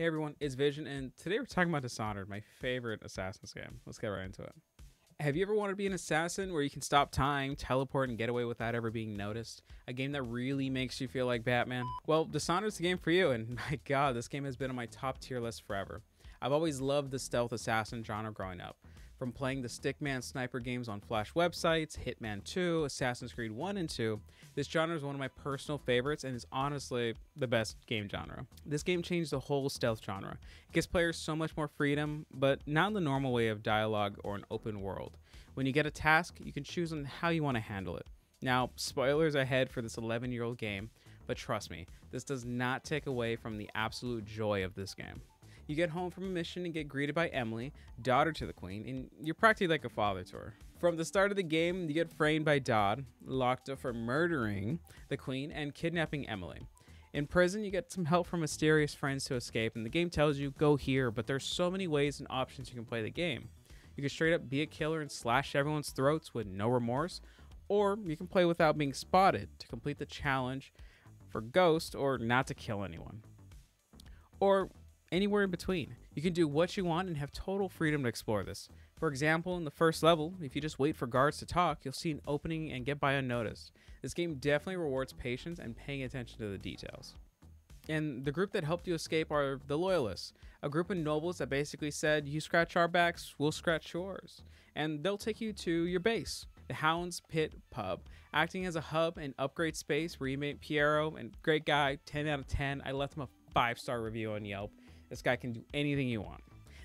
Hey everyone, it's Vision, and today we're talking about Dishonored, my favorite Assassin's game. Let's get right into it. Have you ever wanted to be an assassin where you can stop time, teleport, and get away without ever being noticed? A game that really makes you feel like Batman? Well, Dishonored's the game for you, and my god, this game has been on my top tier list forever. I've always loved the stealth assassin genre growing up. From playing the Stickman sniper games on Flash websites, Hitman 2, Assassin's Creed 1 and 2, this genre is one of my personal favorites and is honestly the best game genre. This game changed the whole stealth genre. It gives players so much more freedom, but not in the normal way of dialogue or an open world. When you get a task, you can choose on how you want to handle it. Now, spoilers ahead for this 11-year-old game, but trust me, this does not take away from the absolute joy of this game. You get home from a mission and get greeted by Emily, daughter to the queen, and you're practically like a father to her. From the start of the game, you get framed by Dodd, locked up for murdering the queen and kidnapping Emily. In prison, you get some help from mysterious friends to escape, and the game tells you, go here, but there's so many ways and options you can play the game. You can straight up be a killer and slash everyone's throats with no remorse, or you can play without being spotted to complete the challenge for Ghost or not to kill anyone. Or anywhere in between. You can do what you want and have total freedom to explore this. For example, in the first level, if you just wait for guards to talk, you'll see an opening and get by unnoticed. This game definitely rewards patience and paying attention to the details. And the group that helped you escape are the Loyalists, a group of nobles that basically said, you scratch our backs, we'll scratch yours. And they'll take you to your base, the Hound's Pit Pub, acting as a hub and upgrade space where you meet Piero, and great guy, 10 out of 10. I left him a 5-star review on Yelp. This guy can do anything you want.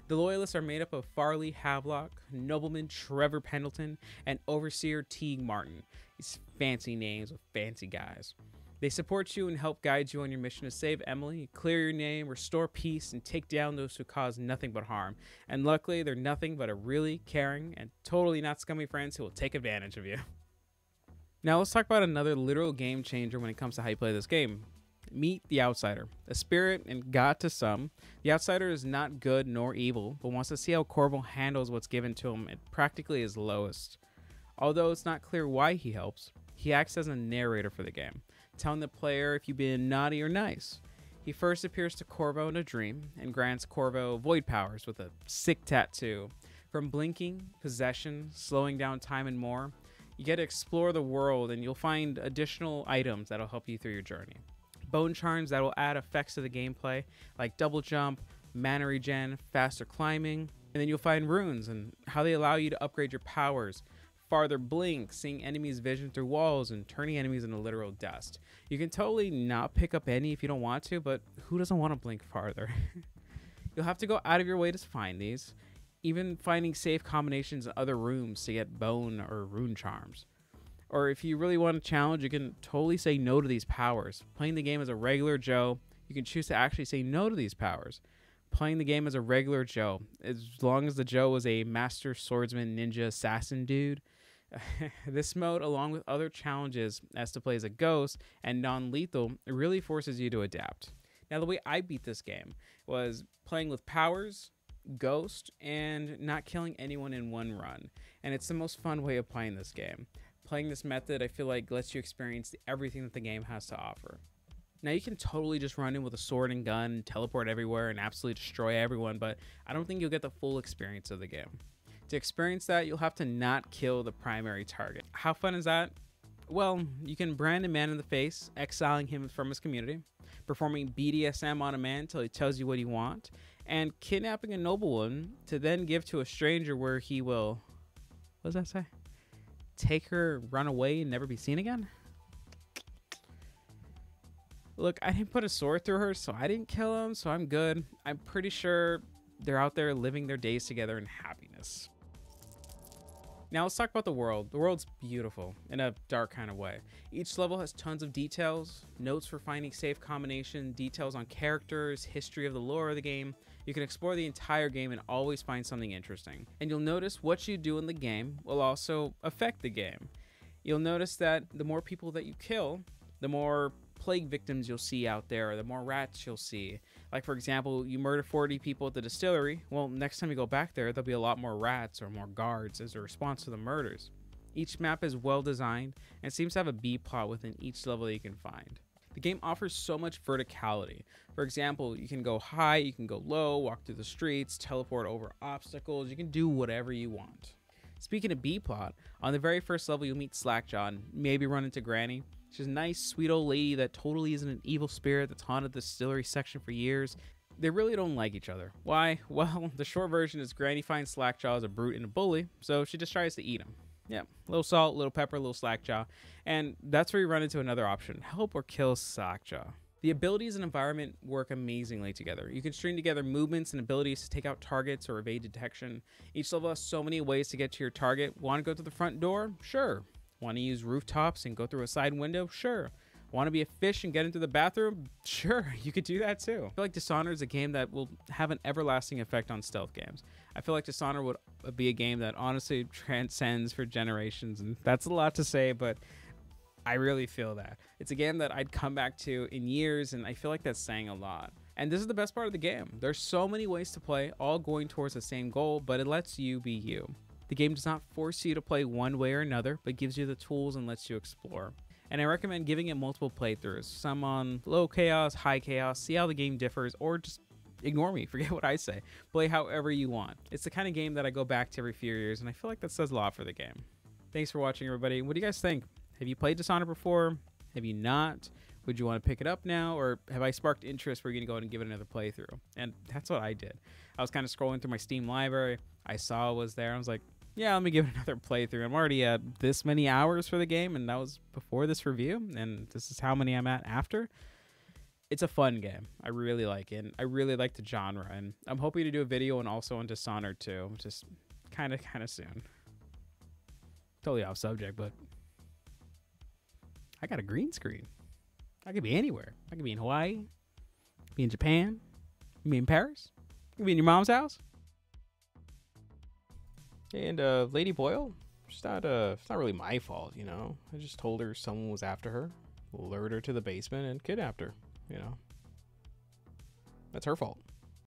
The Loyalists are made up of Farley Havelock, Nobleman Trevor Pendleton, and Overseer Teague Martin. These fancy names with fancy guys. They support you and help guide you on your mission to save Emily, clear your name, restore peace, and take down those who cause nothing but harm. And luckily, they're nothing but a really caring and totally not scummy friends who will take advantage of you. Now let's talk about another literal game changer when it comes to how you play this game. Meet the Outsider, a spirit and god to some. The Outsider is not good nor evil, but wants to see how Corvo handles what's given to him at practically his lowest. Although it's not clear why he helps, he acts as a narrator for the game, telling the player if you've been naughty or nice. He first appears to Corvo in a dream and grants Corvo void powers with a sick tattoo. From blinking, possession, slowing down time, and more, you get to explore the world and you'll find additional items that'll help you through your journey. Bone charms that will add effects to the gameplay, like double jump, mana regen, faster climbing, and then you'll find runes and how they allow you to upgrade your powers, farther blink, seeing enemies' vision through walls, and turning enemies into literal dust. You can totally not pick up any if you don't want to, but who doesn't want to blink farther? You'll have to go out of your way to find these, even finding safe combinations in other rooms to get bone or rune charms. Or if you really want a challenge, you can totally say no to these powers. Playing the game as a regular Joe, you can choose to actually say no to these powers. Playing the game as a regular Joe, as long as the Joe was a master swordsman, ninja, assassin dude. This mode, along with other challenges as to play as a ghost and non-lethal, it really forces you to adapt. Now, the way I beat this game was playing with powers, ghost, and not killing anyone in one run. And it's the most fun way of playing this game. Playing this method, I feel like, lets you experience everything that the game has to offer. Now, you can totally just run in with a sword and gun, teleport everywhere, and absolutely destroy everyone, but I don't think you'll get the full experience of the game. To experience that, you'll have to not kill the primary target. How fun is that? Well, you can brand a man in the face, exiling him from his community, performing BDSM on a man until he tells you what you want, and kidnapping a noblewoman to then give to a stranger where he will... What does that say? Take her, run away, and never be seen again? Look, I didn't put a sword through her, so I didn't kill him, so I'm good. I'm pretty sure they're out there living their days together in happiness. Now let's talk about the world. The world's beautiful in a dark kind of way. Each level has tons of details, notes for finding safe combination, details on characters, history of the lore of the game. You can explore the entire game and always find something interesting. And you'll notice what you do in the game will also affect the game. You'll notice that the more people that you kill, the more plague victims you'll see out there, or the more rats you'll see. Like, for example, you murder 40 people at the distillery. Well, next time you go back there, there'll be a lot more rats or more guards as a response to the murders. Each map is well designed and seems to have a B plot within each level that you can find. The game offers so much verticality. For example, you can go high, you can go low, walk through the streets, teleport over obstacles, you can do whatever you want. Speaking of B-plot, on the very first level you'll meet Slackjaw and maybe run into Granny. She's a nice, sweet old lady that totally isn't an evil spirit that's haunted the distillery section for years. They really don't like each other. Why? Well, the short version is Granny finds Slackjaw as a brute and a bully, so she just tries to eat him. Yeah, a little salt, a little pepper, a little Slackjaw. And that's where you run into another option, help or kill Slackjaw. The abilities and environment work amazingly together. You can string together movements and abilities to take out targets or evade detection. Each level has so many ways to get to your target. Want to go to the front door? Sure. Want to use rooftops and go through a side window? Sure. Want to be a fish and get into the bathroom? Sure, you could do that too. I feel like Dishonored is a game that will have an everlasting effect on stealth games. I feel like Dishonored would be a game that honestly transcends for generations, and that's a lot to say, but I really feel that. It's a game that I'd come back to in years, and I feel like that's saying a lot. And this is the best part of the game. There's so many ways to play, all going towards the same goal, but it lets you be you. The game does not force you to play one way or another, but gives you the tools and lets you explore. And I recommend giving it multiple playthroughs, some on low chaos, high chaos, see how the game differs, or just ignore me, forget what I say. Play however you want. It's the kind of game that I go back to every few years, and I feel like that says a lot for the game. Thanks for watching, everybody. What do you guys think? Have you played Dishonored before? Have you not? Would you want to pick it up now? Or have I sparked interest where you're going to go and give it another playthrough? And that's what I did. I was kind of scrolling through my Steam library. I saw it was there. I was like, yeah, let me give it another playthrough. I'm already at this many hours for the game, and that was before this review, and this is how many I'm at after. It's a fun game. I really like it. And I really like the genre, and I'm hoping to do a video and also on Dishonored too, just kind of soon. Totally off subject, but I got a green screen. I could be anywhere. I could be in Hawaii, be in Japan, be in Paris, I could be in your mom's house. And Lady Boyle, it's not really my fault, you know. I just told her someone was after her, lured her to the basement, and kidnapped her, you know. That's her fault.